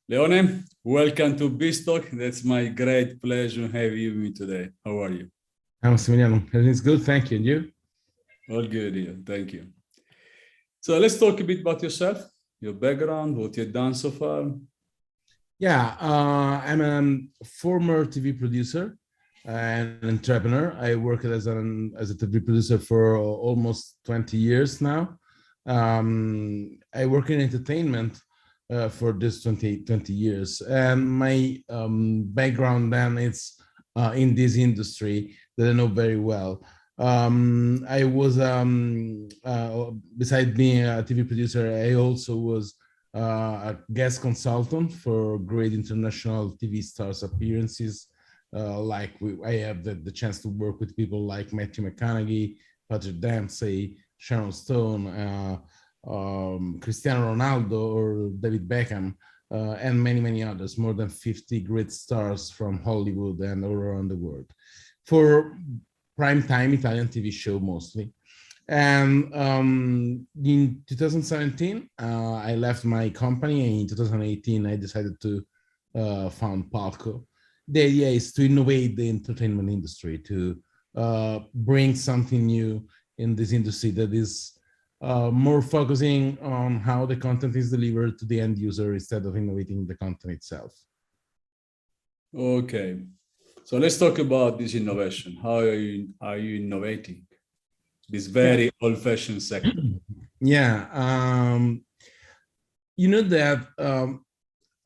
Leone, welcome to BizTalk. That's my great pleasure having you with me today. How are you? Hi, Massimiliano. Everything's good, thank you. And you? All good here, thank you. So let's talk a bit about yourself, your background, what you've done so far. Yeah, I'm a former TV producer and entrepreneur. I worked as a TV producer for almost 20 years now. I work in entertainment for this 20 years. And my background then is in this industry that I know very well. I was, besides being a TV producer, I also was a guest consultant for great international TV stars appearances. I have the chance to work with people like Matthew McConaughey, Patrick Dempsey, Sharon Stone, Cristiano Ronaldo, or David Beckham, and many, many others, more than 50 great stars from Hollywood and all around the world for primetime Italian TV show mostly. And in 2017, I left my company, and in 2018, I decided to found Palco. The idea is to innovate the entertainment industry, to bring something new in this industry that is more focusing on how the content is delivered to the end user instead of innovating the content itself. Okay, so let's talk about this innovation. How are you innovating this very old-fashioned sector? Yeah, you know that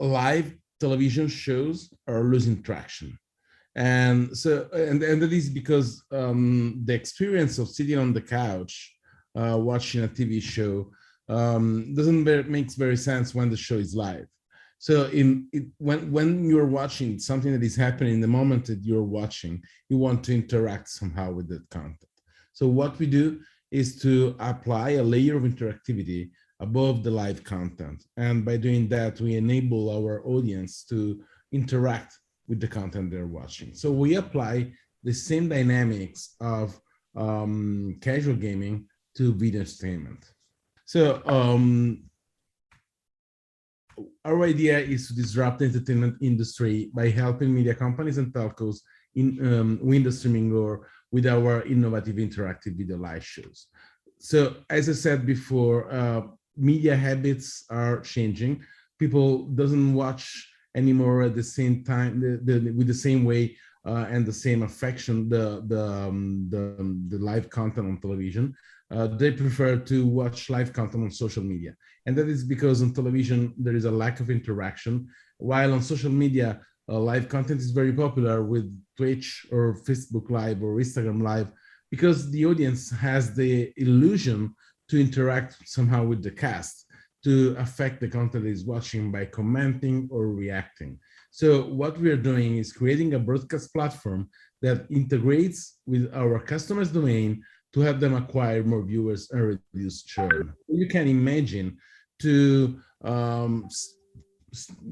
live television shows are losing traction, and that is because the experience of sitting on the couch watching a TV show doesn't makes very sense when the show is live. So when you're watching something that is happening in the moment that you're watching, you want to interact somehow with that content. So what we do is to apply a layer of interactivity above the live content. And by doing that, we enable our audience to interact with the content they're watching. So we apply the same dynamics of casual gaming to video entertainment. So our idea is to disrupt the entertainment industry by helping media companies and telcos in window streaming or with our innovative interactive video live shows. So as I said before, media habits are changing. People doesn't watch anymore at the same time, with the same way and the same affection, the live content on television. They prefer to watch live content on social media. And that is because on television, there is a lack of interaction, while on social media, live content is very popular with Twitch or Facebook Live or Instagram Live, because the audience has the illusion to interact somehow with the cast, to affect the content is watching by commenting or reacting. So what we are doing is creating a broadcast platform that integrates with our customers' domain to help them acquire more viewers and reduce churn. You can imagine to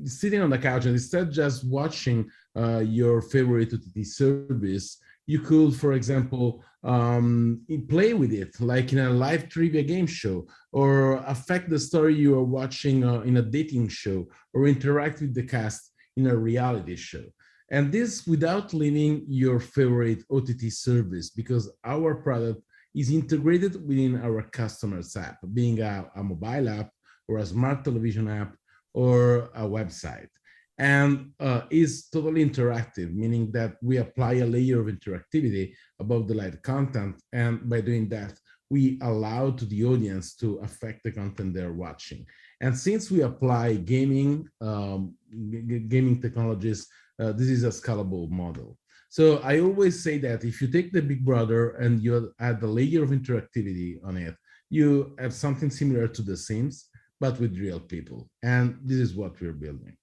sitting on the couch, and instead just watching your favorite OTT service, you could, for example, play with it like in a live trivia game show, or affect the story you are watching in a dating show, or interact with the cast in a reality show. And this without leaving your favorite OTT service, because our product is integrated within our customer's app, being a mobile app or a smart television app or a website, and is totally interactive, meaning that we apply a layer of interactivity above the live content. And by doing that, we allow to the audience to affect the content they're watching. And since we apply gaming technologies, this is a scalable model. So I always say that if you take the Big Brother and you add the layer of interactivity on it, you have something similar to The Sims, but with real people. And this is what we're building.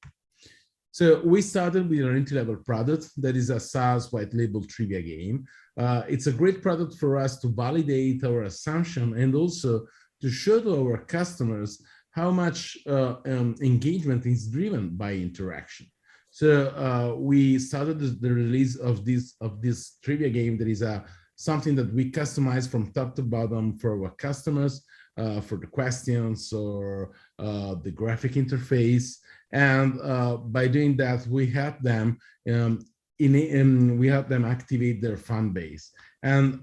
So we started with an entry-level product that is a SaaS white label trivia game. It's a great product for us to validate our assumption and also to show to our customers how much engagement is driven by interaction. So we started the release of this trivia game that is something that we customize from top to bottom for our customers. for the questions or the graphic interface. And by doing that, we help them activate their fan base. And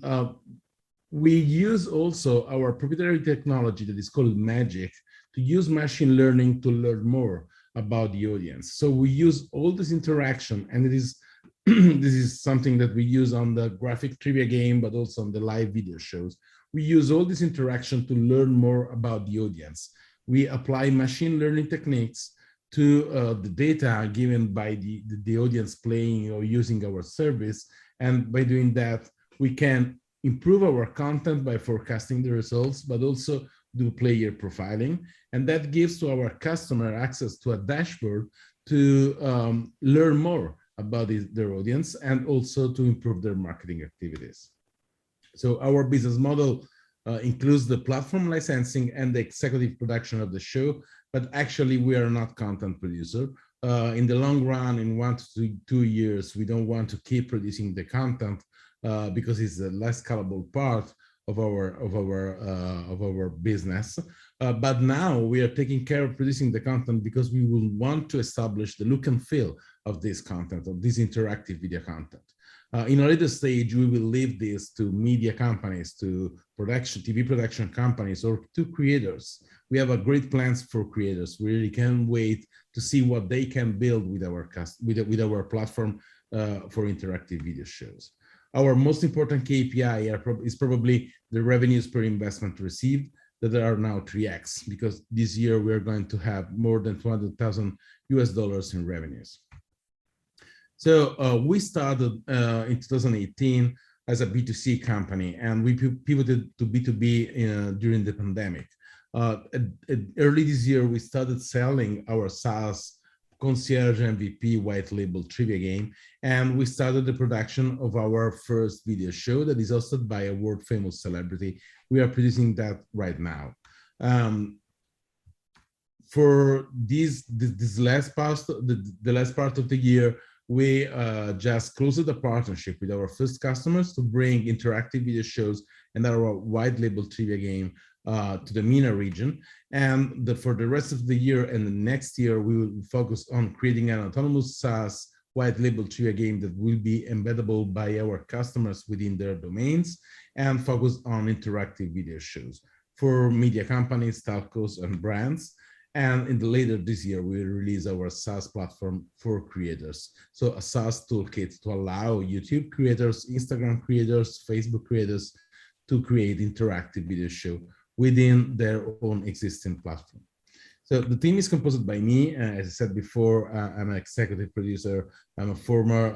we use also our proprietary technology that is called Magic to use machine learning to learn more about the audience. So we use all this interaction, and it is this is something that we use on the graphic trivia game, but also on the live video shows. We use all this interaction to learn more about the audience. We apply machine learning techniques to the data given by the audience playing or using our service. And by doing that, we can improve our content by forecasting the results, but also do player profiling. And that gives to our customer access to a dashboard to learn more about their audience and also to improve their marketing activities. So our business model includes the platform licensing and the executive production of the show, but actually we are not content producer. In the long run, in 1 to 2 years, we don't want to keep producing the content because it's a less scalable part of our business. But now we are taking care of producing the content because we will want to establish the look and feel of this content, of this interactive video content. In a later stage, we will leave this to media companies, to TV production companies, or to creators. We have a great plans for creators. We really can't wait to see what they can build with our platform for interactive video shows. Our most important KPI is probably the revenues per investment received, that are now 3x, because this year we're going to have more than $200,000 in revenues. So we started in 2018 as a B2C company, and we pivoted to B2B during the pandemic. Early this year, we started selling our SaaS Concierge MVP white label trivia game, and we started the production of our first video show that is hosted by a world famous celebrity. We are producing that right now. For this last part, the last part of the year, we just closed a partnership with our first customers to bring interactive video shows and our white label trivia game to the MENA region. And for the rest of the year and the next year, we will focus on creating an autonomous SaaS white label trivia game that will be embeddable by our customers within their domains and focus on interactive video shows for media companies, telcos, and brands. And in the later this year, we will release our SaaS platform for creators. So a SaaS toolkit to allow YouTube creators, Instagram creators, Facebook creators to create interactive video show within their own existing platform. So the team is composed by me. As I said before, I'm an executive producer. I'm a former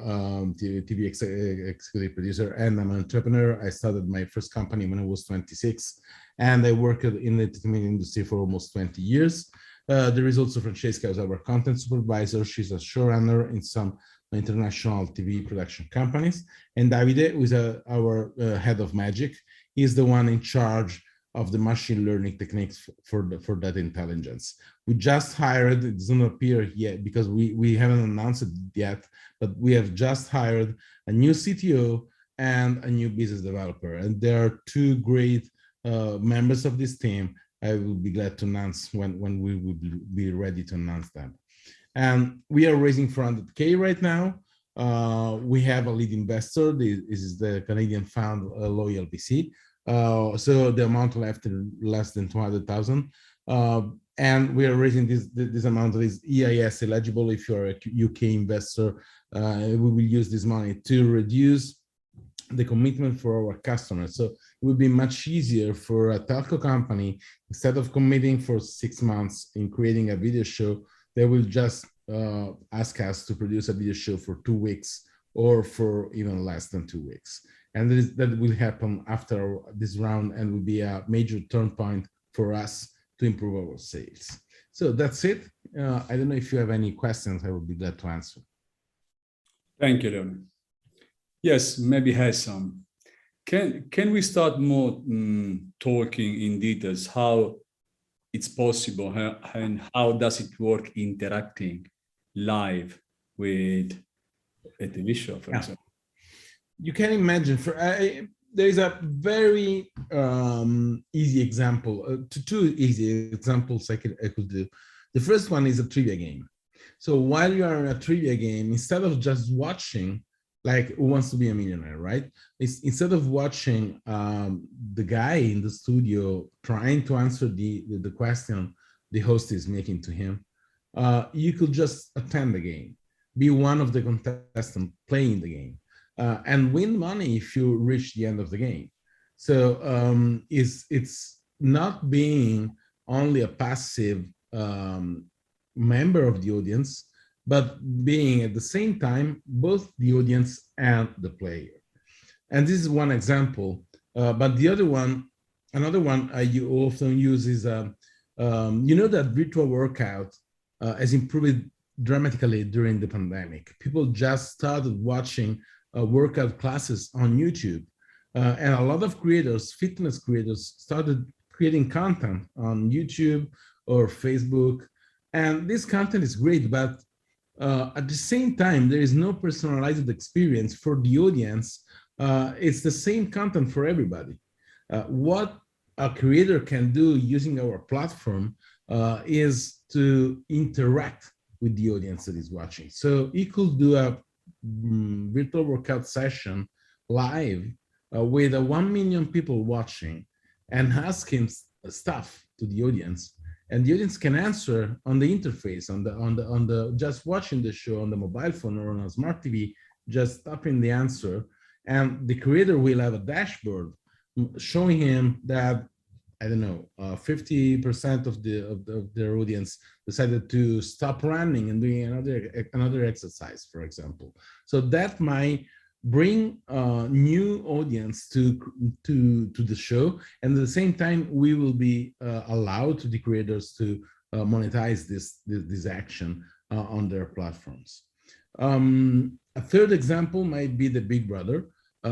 TV executive producer, and I'm an entrepreneur. I started my first company when I was 26, and I worked in the entertainment industry for almost 20 years. There is also Francesca as our content supervisor. She's a showrunner in some international TV production companies. And Davide, who is our head of Magic, is the one in charge of the machine learning techniques for that intelligence. We just hired, it doesn't appear yet because we haven't announced it yet, but we have just hired a new CTO and a new business developer. And there are two great members of this team. I will be glad to announce when we will be ready to announce them. And we are raising 400K right now. We have a lead investor. This is the Canadian fund Loyal VC. So the amount left is less than 200,000. And we are raising this amount that is EIS eligible. If you're a UK investor, we will use this money to reduce the commitment for our customers. So it would be much easier for a telco company, instead of committing for 6 months in creating a video show, they will just ask us to produce a video show for 2 weeks or for even less than 2 weeks. And that will happen after this round and will be a major turn point for us to improve our sales. So that's it. I don't know if you have any questions. I would be glad to answer. Thank you, Leone. Yes, maybe has some. Can we start more talking in details how it's possible and how does it work interacting live with a TV show, for example? You can imagine there is a very easy example, two easy examples I could do. The first one is a trivia game. So while you are in a trivia game, instead of just watching, like Who Wants to Be a Millionaire, right? Instead of watching the guy in the studio trying to answer the question the host is making to him, you could just attend the game, be one of the contestants playing the game, and win money if you reach the end of the game. So it's not being only a passive member of the audience, but being at the same time both the audience and the player. And this is one example. But the other one, another one you often use is, you know, that virtual workout has improved dramatically during the pandemic. People just started watching workout classes on YouTube. And a lot of creators, fitness creators, started creating content on YouTube or Facebook. And this content is great, but at the same time, there is no personalized experience for the audience. It's the same content for everybody. What a creator can do using our platform is to interact with the audience that is watching. So he could do a virtual workout session live with 1 million people watching and ask him stuff to the audience, and the audience can answer on the interface, on the just watching the show on the mobile phone or on a smart TV, just typing the answer, and the creator will have a dashboard showing him that, I don't know, 50% of their audience decided to stop running and doing another exercise, for example. So that might bring a new audience to the show, and at the same time we will be allowed to the creators to monetize this action on their platforms. A third example might be the Big Brother.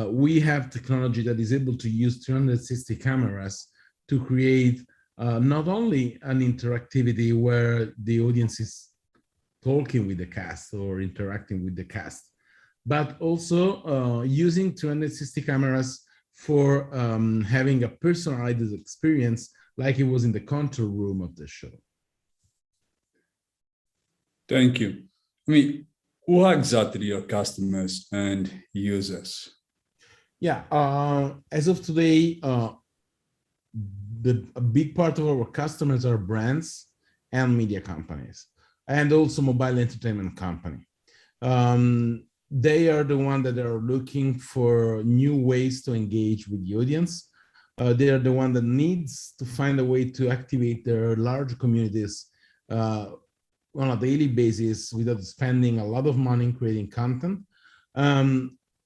We have technology that is able to use 360 cameras to create not only an interactivity where the audience is talking with the cast or interacting with the cast, but also using 260 cameras for having a personalized experience like it was in the control room of the show. Thank you. I mean, who are exactly your customers and users? Yeah, as of today, a big part of our customers are brands and media companies, and also mobile entertainment company. They are the ones that are looking for new ways to engage with the audience. They are the one that needs to find a way to activate their large communities on a daily basis without spending a lot of money in creating content.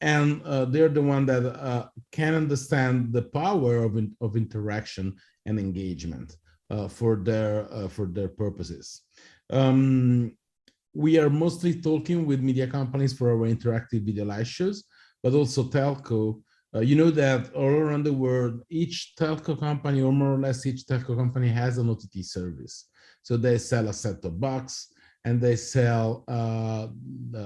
And they're the one that can understand the power of interaction and engagement for their purposes. We are mostly talking with media companies for our interactive video live shows, but also telco. You know that all around the world, each telco company, or more or less each telco company, has an OTT service. So they sell a set-top box and they sell a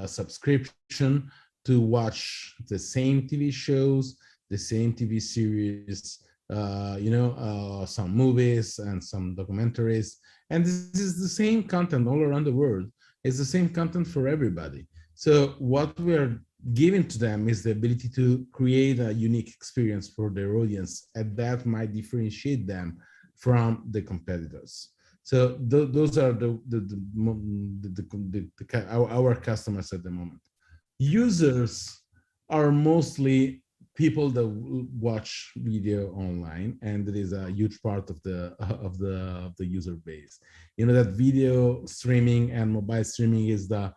subscription to watch the same TV shows, the same TV series, some movies and some documentaries. And this is the same content all around the world. It's the same content for everybody. So what we're giving to them is the ability to create a unique experience for their audience, and that might differentiate them from the competitors. So those are our customers at the moment. Users are mostly people that watch video online, and it is a huge part of the user base. You know that video streaming and mobile streaming is the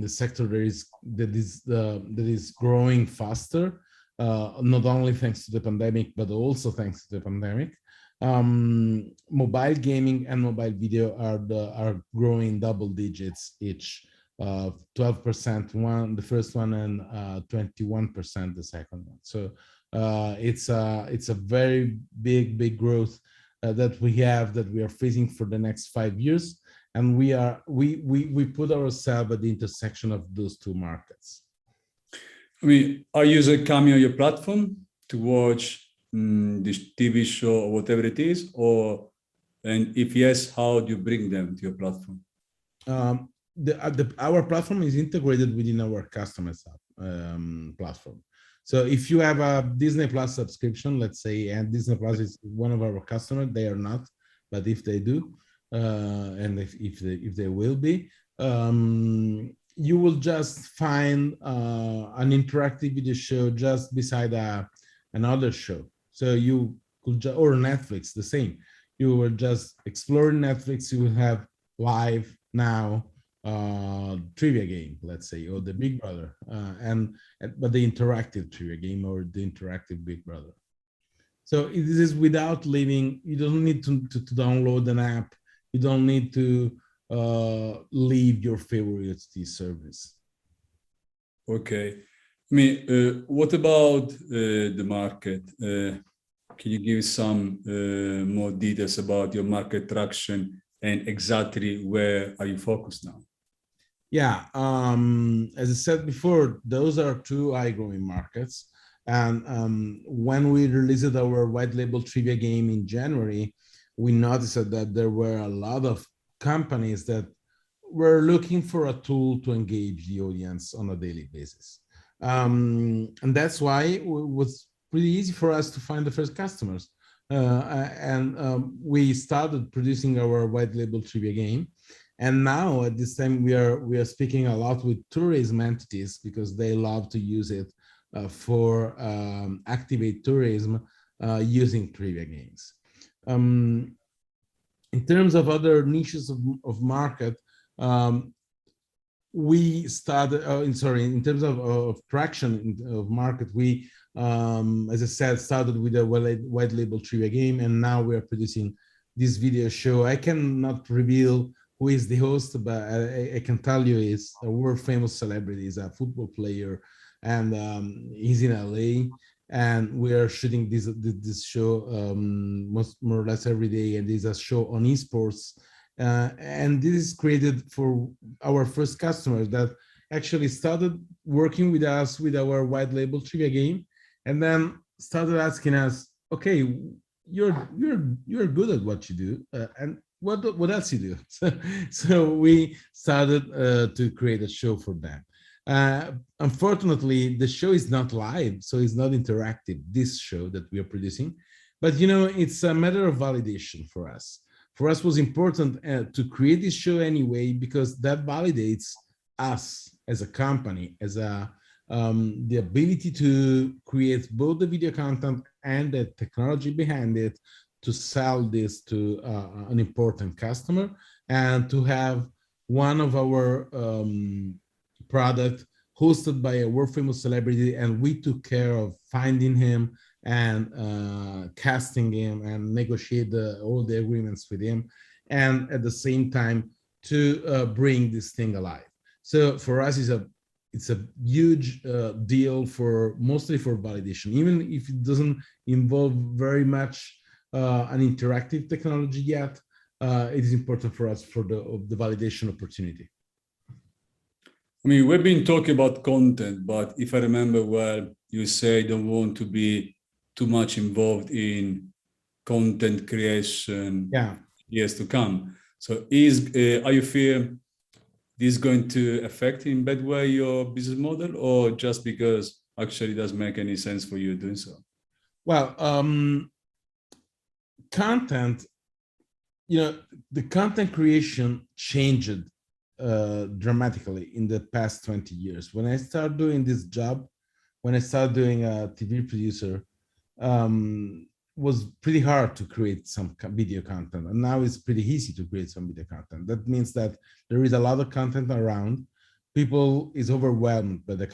sector that is growing faster, not only thanks to the pandemic but also thanks to the pandemic. Mobile gaming and mobile video are growing double digits each. 12% the first one, and 21% the second one. So it's a very big growth that we are facing for the next 5 years, and we put ourselves at the intersection of those two markets. I mean, are users coming on your platform to watch this TV show or whatever it is, and if yes, how do you bring them to your platform? Our platform is integrated within our customers platform. So if you have a Disney Plus subscription, let's say, and Disney Plus is one of our customers, they are not, but if they do, and if they will be, you will just find an interactive video show just beside another show. So you could, or Netflix, the same. You will just explore Netflix. You will have live now trivia game, let's say, or the Big Brother, but the interactive trivia game or the interactive Big Brother. So this is without leaving. You don't need to download an app. You don't need to leave your favorite service. Okay. I mean, what about the market? Can you give some more details about your market traction and exactly where are you focused now? Yeah, as I said before, those are two high-growing markets. And when we released our white label trivia game in January, we noticed that there were a lot of companies that were looking for a tool to engage the audience on a daily basis. And that's why it was pretty easy for us to find the first customers. We started producing our white label trivia game. And now at this time, we are speaking a lot with tourism entities because they love to use it for activate tourism using trivia games. In terms of other niches of market, we started, in terms of traction of market, we, as I said, started with a white label trivia game, and now we are producing this video show. I cannot reveal who is the host, but I can tell you is a world famous celebrity, is a football player, and he's in LA, and we are shooting this show more or less every day, and this is a show on esports, and this is created for our first customers that actually started working with us with our white label trivia game, and then started asking us, okay, you're good at what you do, and what else you do? So we started to create a show for them. Unfortunately, the show is not live, so it's not interactive, this show that we are producing. But it's a matter of validation for us. For us, it was important to create this show anyway, because that validates us as a company, as the ability to create both the video content and the technology behind it, to sell this to an important customer, and to have one of our product hosted by a world famous celebrity, and we took care of finding him and casting him and negotiate all the agreements with him, and at the same time to bring this thing alive. So for us, it's a huge deal, for mostly for validation, even if it doesn't involve very much an interactive technology yet. It is important for us for the validation opportunity. I mean, we've been talking about content, but if I remember well, you say you don't want to be too much involved in content creation years to come. So are you fear this is going to affect in bad way your business model, or just because actually it doesn't make any sense for you doing so? Well, content, the content creation changed dramatically in the past 20 years. When I started doing this job, when I started doing a TV producer, was pretty hard to create some video content, and now it's pretty easy to create some video content. That means that there is a lot of content around. People is overwhelmed by the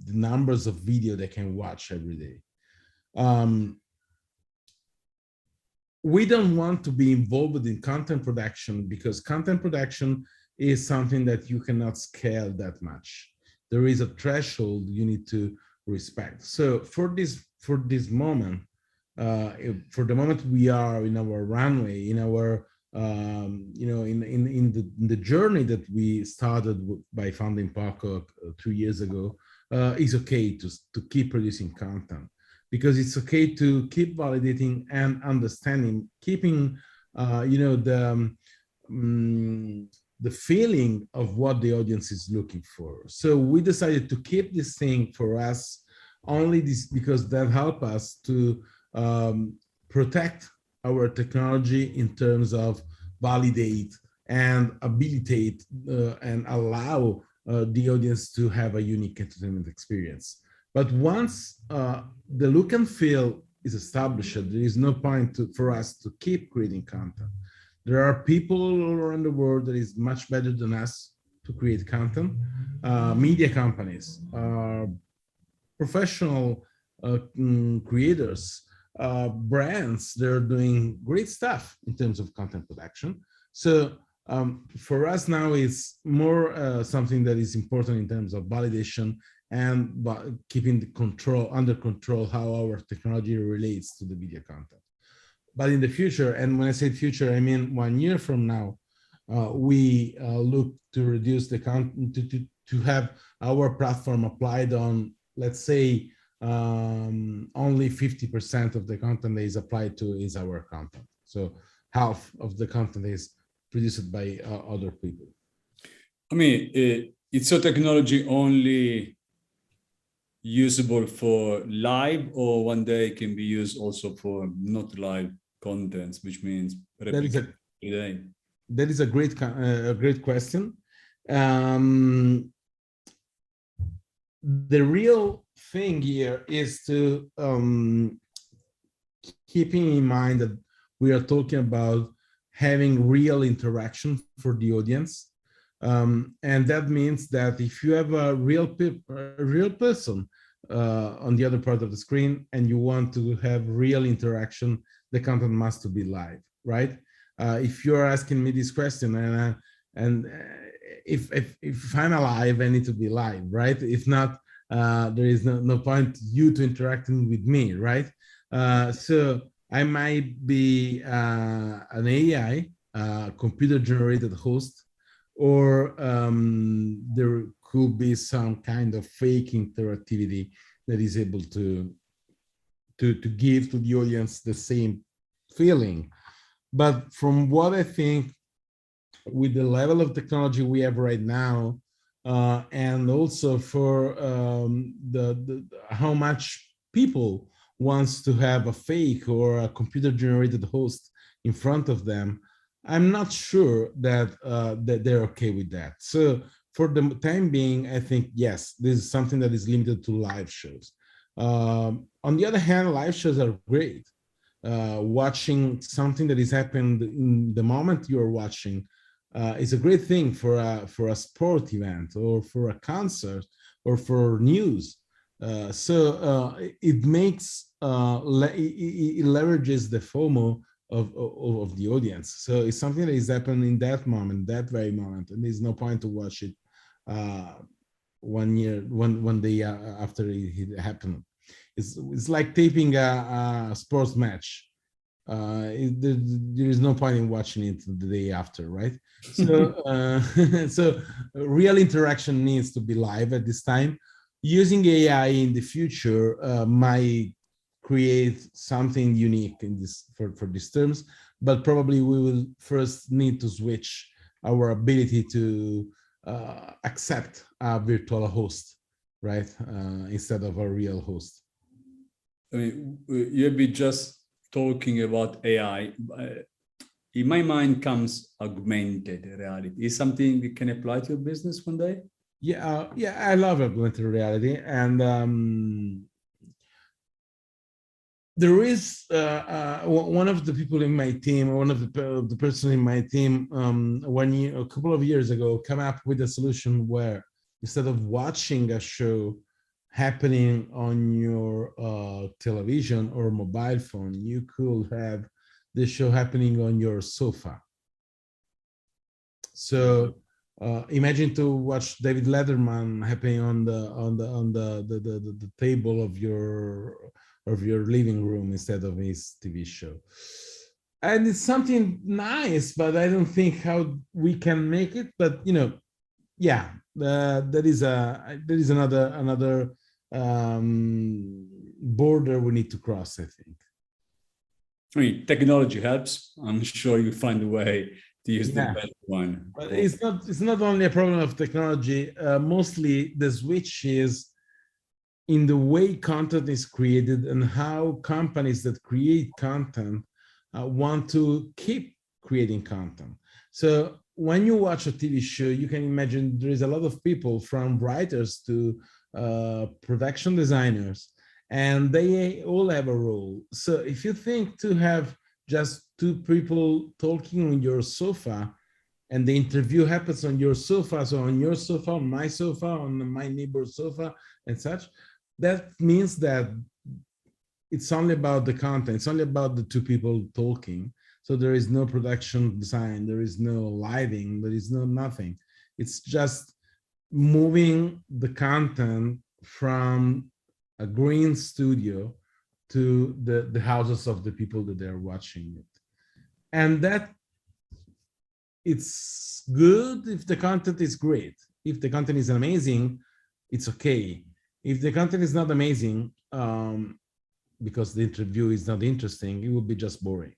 numbers of video they can watch every day. We don't want to be involved in content production, because content production is something that you cannot scale that much. There is a threshold you need to respect. So for this moment, for the moment we are in our runway, in our in the journey that we started by founding Palco 3 years ago, is okay to keep producing content, because it's okay to keep validating and understanding, keeping the feeling of what the audience is looking for. So we decided to keep this thing for us only this because that help us to protect our technology in terms of validate and habilitate and allow the audience to have a unique entertainment experience. But once the look and feel is established, there is no point for us to keep creating content. There are people all around the world that is much better than us to create content. Media companies, professional creators, brands, they're doing great stuff in terms of content production. So for us now, it's more something that is important in terms of validation and keeping the control under control how our technology relates to the media content. But in the future, and when I say future, I mean 1 year from now, we look to reduce the content to have our platform applied on, let's say, only 50% of the content that is applied to is our content. So half of the content is produced by other people. I mean, it's a technology only usable for live, or one day it can be used also for not live contents, which means that is a great question. The real thing here is to keeping in mind that we are talking about having real interaction for the audience. And that means that if you have a real person on the other part of the screen and you want to have real interaction, the content must be live, right? If you're asking me this question and if I'm alive, I need to be live, right? If not, there is no point you to interacting with me, right? So I might be an AI, computer-generated host, or there could be some kind of fake interactivity that is able to give to the audience the same feeling. But from what I think, with the level of technology we have right now, and also for how much people wants to have a fake or a computer-generated host in front of them, I'm not sure that that they're okay with that. So for the time being, I think, yes, this is something that is limited to live shows. On the other hand, live shows are great. Watching something that is happening in the moment you're watching is a great thing for a sport event or for a concert or for news. So it makes it leverages the FOMO of the audience. So it's something that is happening in that moment, that very moment, and there's no point to watch it 1 year, one day after it happened. It's like taping a sports match. There is no point in watching it the day after, right? So so real interaction needs to be live at this time. Using AI in the future might create something unique in this for these terms, but probably we will first need to switch our ability to accept a virtual host, right, instead of a real host. I mean, you'll be just talking about AI. In my mind comes augmented reality. Is something that can apply to your business one day? Yeah, I love augmented reality, and there is one of the people in my team, one of the person in my team, a couple of years ago, come up with a solution where instead of watching a show happening on your television or mobile phone, you could have the show happening on your sofa. So imagine to watch David Letterman happening on the table of your living room instead of his TV show. And it's something nice, but I don't think how we can make it. But Yeah, there is another border we need to cross, I think. I mean, technology helps. I'm sure you find a way to use the Yeah. best one. But it's not only a problem of technology. Mostly the switch is in the way content is created and how companies that create content want to keep creating content. So when you watch a TV show, you can imagine there is a lot of people, from writers to production designers, and they all have a role. So if you think to have just two people talking on your sofa, and the interview happens on your sofa, so on your sofa, on my sofa, on my neighbor's sofa, and such, that means that it's only about the content. It's only about the two people talking. So there is no production design, there is no lighting, there is no nothing. It's just moving the content from a green studio to the houses of the people that they're watching it. And that it's good if the content is great. If the content is amazing, it's okay. If the content is not amazing, because the interview is not interesting, it will be just boring.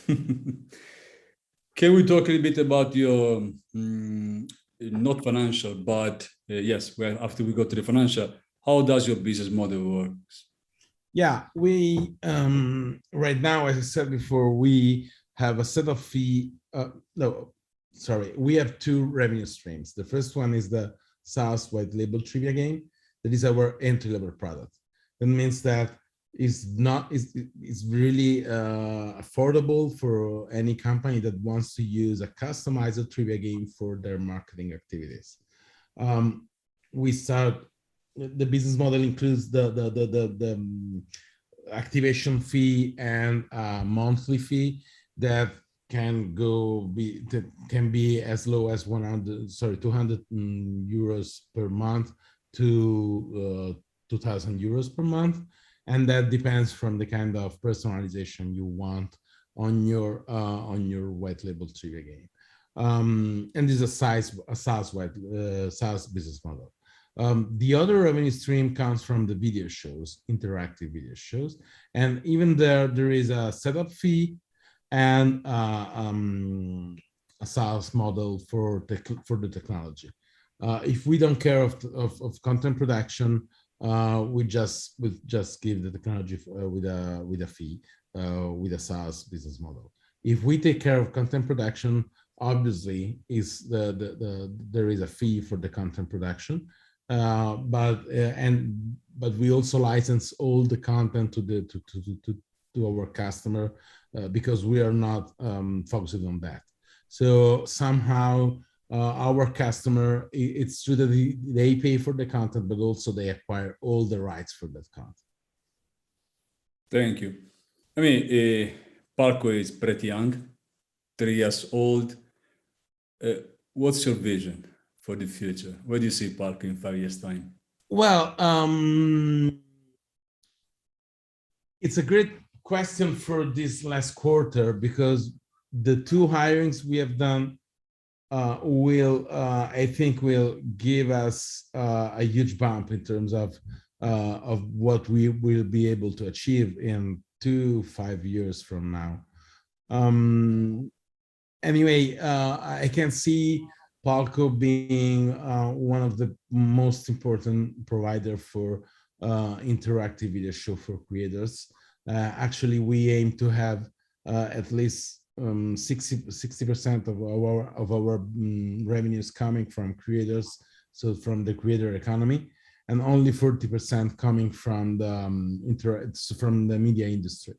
Can we talk a little bit about your not financial, but yes, well, after we go to the financial, how does your business model work? Yeah, we right now, as I said before, we have a set of fee. No, sorry, we have two revenue streams. The first one is the SaaS white label trivia game. That is our entry level product. That means that it's really affordable for any company that wants to use a customized trivia game for their marketing activities. We start. The business model includes the activation fee and monthly fee that can be as low as 200 euros per month to 2,000 euros per month, and that depends from the kind of personalization you want on your white label trivia game. And this is a SaaS business model. The other revenue stream comes from the video shows, interactive video shows, and even there is a setup fee and a SaaS model for the technology. If we don't care of content production, we just give the technology with a fee, with a SaaS business model. If we take care of content production, obviously there is a fee for the content production. But we also license all the content to our customer because we are not focusing on that. So somehow our customer, it's true that they pay for the content, but also they acquire all the rights for that content. Thank you. I mean, Palco is pretty young, 3 years old. What's your vision for the future? Where do you see Palco in 5 years' time? Well, it's a great question for this last quarter, because the two hirings we have done I think will give us a huge bump in terms of what we will be able to achieve in 5 years from now. Anyway, I can see Palco being one of the most important provider for interactive video show for creators. Actually, we aim to have at least 60% of our revenues coming from creators, so from the creator economy, and only 40% coming from the media industry.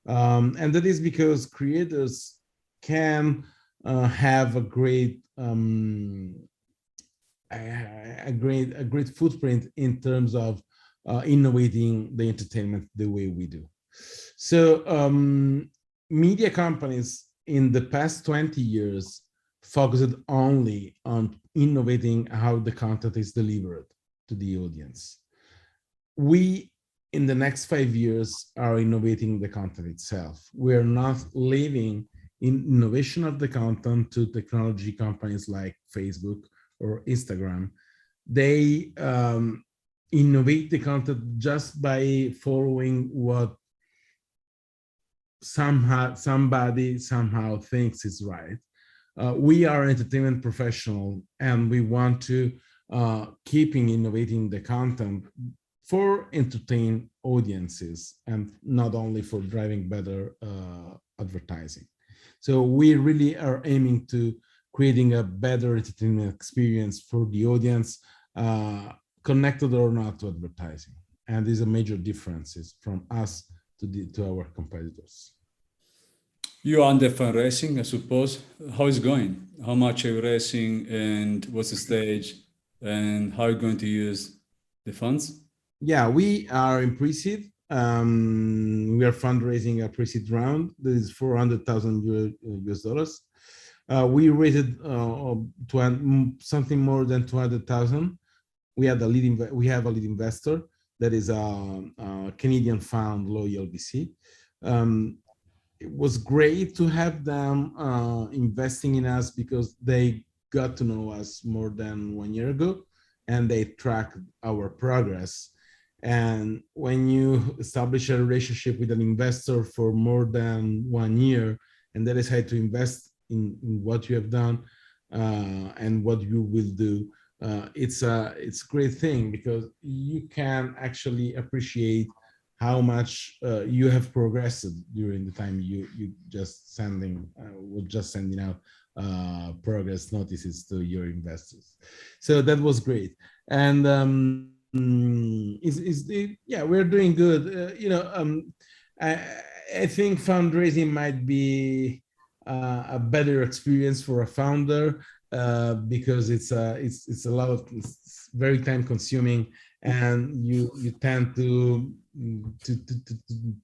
And that is because creators can have a great footprint in terms of innovating the entertainment the way we do. So media companies in the past 20 years focused only on innovating how the content is delivered to the audience. We, in the next 5 years, are innovating the content itself. We're not leaving in innovation of the content to technology companies like Facebook or Instagram, they innovate the content just by following what somebody somehow thinks is right. We are entertainment professional, and we want to keeping innovating the content for entertain audiences and not only for driving better advertising. So we really are aiming to creating a better entertainment experience for the audience, connected or not to advertising. And these are major differences from us to our competitors. You are under fundraising, I suppose. How is it going? How much are you raising, and what's the stage, and how are you going to use the funds? Yeah, we are in pre-seed. We are fundraising a pre-seed round. That is 400,000 US dollars. We raised something more than 200,000. We have a lead investor that is a Canadian fund, Loyal VC. It was great to have them investing in us because they got to know us more than 1 year ago, and they track our progress. And when you establish a relationship with an investor for more than 1 year, and they decide to invest in what you have done and what you will do, it's a great thing because you can actually appreciate how much you have progressed during the time you just sending out progress notices to your investors. So that was great. And we're doing good. I think fundraising might be a better experience for a founder because it's very time consuming, and you tend to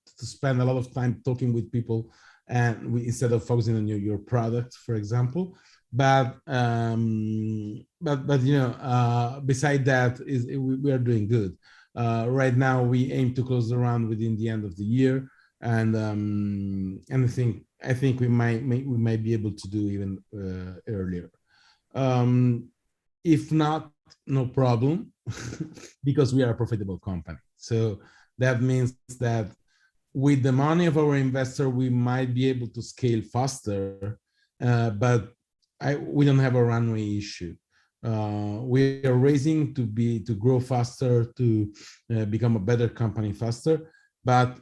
spend a lot of time talking with people, and instead of focusing on your product, for example. But beside that, we are doing good. Right now, we aim to close the round within the end of the year, and I think we might be able to do even earlier. If not, no problem, because we are a profitable company. So that means that with the money of our investor, we might be able to scale faster, but we don't have a runway issue. We are raising to grow faster, to become a better company faster. But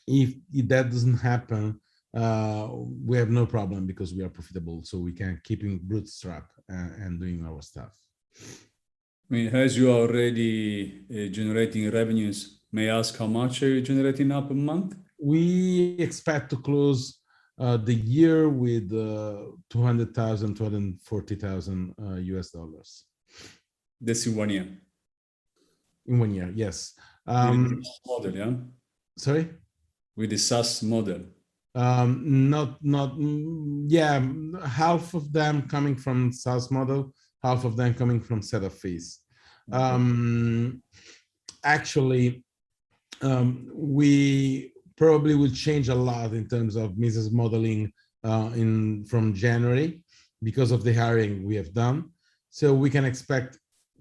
if that doesn't happen, we have no problem because we are profitable, so we can keep in bootstrap and doing our stuff. I mean, as you are already generating revenues, may I ask how much are you generating up a month? We expect to close the year with 200,000, 240,000 US dollars. That's in 1 year. In 1 year, yes. With the SaaS model, yeah? Sorry? With the SaaS model. Yeah, half of them coming from SaaS model, half of them coming from setup fees. Actually, we probably will change a lot in terms of business modeling from January because of the hiring we have done. So we can expect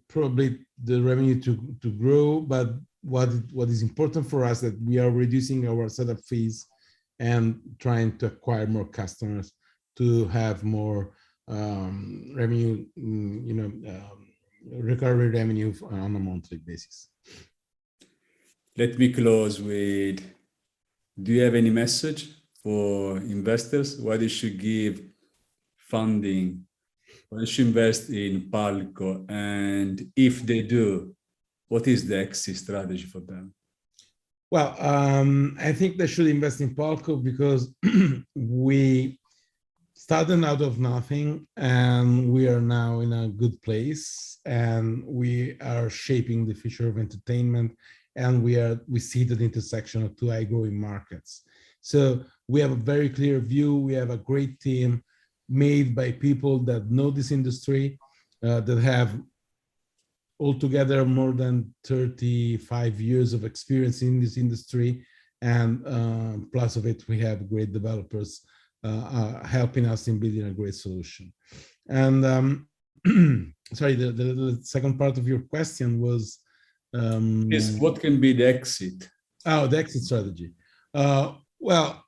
probably the revenue to grow, but what is important for us that we are reducing our setup fees and trying to acquire more customers to have more revenue, recurring revenue on a monthly basis. Let me close with, do you have any message for investors? Why they should give funding? Why they should invest in Palco? And if they do, what is the exit strategy for them? Well, I think they should invest in Palco because we started out of nothing and we are now in a good place, and we are shaping the future of entertainment, and we see the intersection of two high-growing markets. So we have a very clear view. We have a great team made by people that know this industry, that have altogether more than 35 years of experience in this industry, and plus of it, we have great developers helping us in building a great solution. And sorry, the second part of your question was, Yes, what can be the exit? oh, the exit strategy. Well,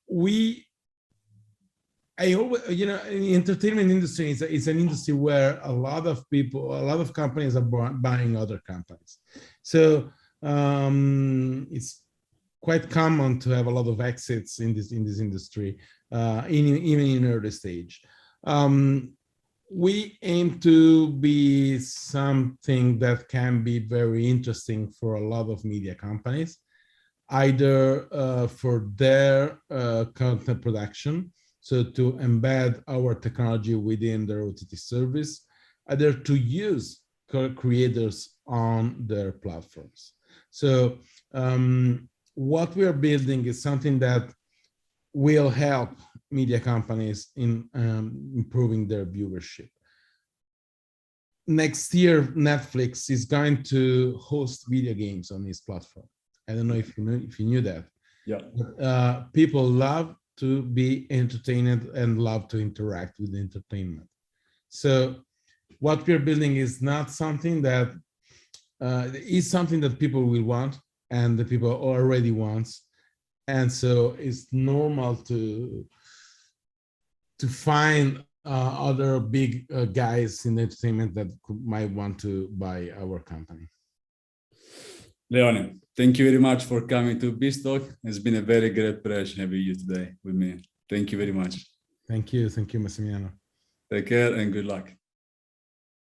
I always, you know, in the entertainment industry, it's an industry where a lot of people, a lot of companies are buying other companies. So it's quite common to have a lot of exits in this industry, even in early stage. We aim to be something that can be very interesting for a lot of media companies, either for their content production, so to embed our technology within their OTT service, either to use creators on their platforms. So what we are building is something that will help media companies in improving their viewership. Next year, Netflix is going to host video games on this platform. I don't know if you knew that. Yeah. People love to be entertained and love to interact with entertainment. So what we're building is not something that is something that people will want and the people already wants. And so it's normal to find other big guys in entertainment that might want to buy our company. Leone, thank you very much for coming to BizTalk. It's been a very great pleasure having you today with me. Thank you very much. Thank you, Massimiliano. Take care and good luck.